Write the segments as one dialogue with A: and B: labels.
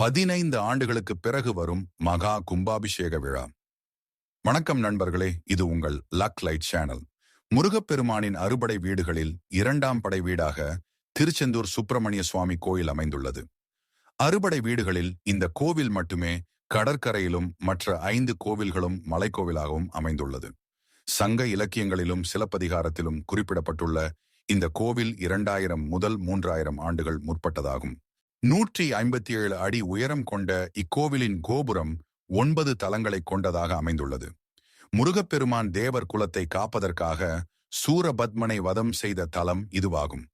A: 15 ஆண்டுகளுக்கு பிறகு வரும் மகா கும்பாபிஷேக விழா. வணக்கம் நண்பர்களே, இது உங்கள் லக் லைட் சேனல். முருகப்பெருமானின் அறுபடை வீடுகளில் 2ஆம் படை வீடாக திருச்செந்தூர் சுப்பிரமணிய சுவாமி கோயில் அமைந்துள்ளது. அறுபடை வீடுகளில் இந்த கோவில் மட்டுமே கடற்கரையிலும் மற்ற 5 கோவில்களும் மலைக்கோவிலாகவும் அமைந்துள்ளது. சங்க இலக்கியங்களிலும் சிலப்பதிகாரத்திலும் குறிப்பிடப்பட்டுள்ள இந்த கோவில் 2000 முதல் 3000 ஆண்டுகள் முற்பட்டதாகும். 157 அடி உயரம் கொண்ட இக்கோவிலின் கோபுரம் 9 தலங்களை கொண்டதாக அமைந்துள்ளது. முருகப்பெருமான் தேவர் குலத்தை காப்பதற்காக சூரபத்மனை வதம் செய்த தலம் இதுவாகும்.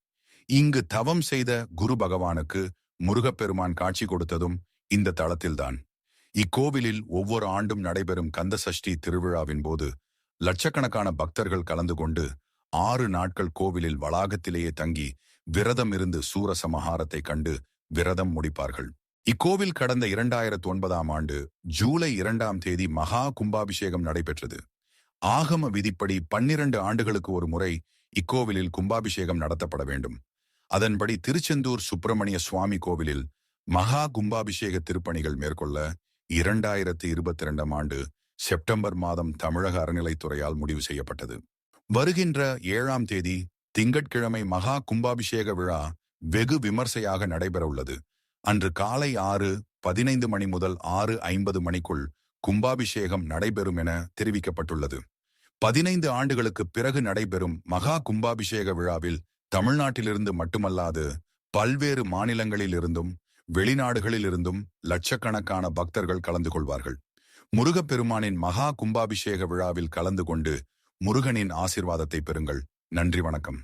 A: இங்கு தவம் செய்த குரு பகவானுக்கு முருகப்பெருமான் காட்சி கொடுத்ததும் இந்த தலத்தில்தான். இக்கோவிலில் ஒவ்வொரு ஆண்டும் நடைபெறும் கந்தசஷ்டி திருவிழாவின் போது லட்சக்கணக்கான பக்தர்கள் கலந்து கொண்டு 6 நாட்கள் கோவிலில் வளாகத்திலேயே தங்கி விரதம் இருந்து சூரசமஹாரத்தை கண்டு விரதம் முடிப்பார்கள். இக்கோவில் கடந்த 2009ஆம் ஆண்டு ஜூலை 2ஆம் தேதி மகா கும்பாபிஷேகம் நடைபெற்றது. ஆகம விதிப்படி 12 ஆண்டுகளுக்கு ஒரு முறை இக்கோவிலில் கும்பாபிஷேகம் நடத்தப்பட வேண்டும். அதன்படி திருச்செந்தூர் சுப்பிரமணிய சுவாமி கோவிலில் மகா கும்பாபிஷேக திருப்பணிகள் மேற்கொள்ள 2022ஆம் ஆண்டு செப்டம்பர் மாதம் தமிழக அறநிலைத்துறையால் முடிவு செய்யப்பட்டது. வருகின்ற 7ஆம் தேதி திங்கட்கிழமை மகா கும்பாபிஷேக விழா வெகு விமர்சையாக நடைபெற உள்ளது. அன்று காலை 6:15 மணி முதல் 6:50 மணிக்குள் கும்பாபிஷேகம் நடைபெறும் என தெரிவிக்கப்பட்டுள்ளது. 15 ஆண்டுகளுக்கு பிறகு நடைபெறும் மகா கும்பாபிஷேக விழாவில் தமிழ்நாட்டிலிருந்து மட்டுமல்லாது பல்வேறு மாநிலங்களிலிருந்தும் வெளிநாடுகளிலிருந்தும் லட்சக்கணக்கான பக்தர்கள் கலந்து கொள்வார்கள். முருகப்பெருமானின் மகா கும்பாபிஷேக விழாவில் கலந்து கொண்டு முருகனின் ஆசீர்வாதத்தை பெறுங்கள். நன்றி, வணக்கம்.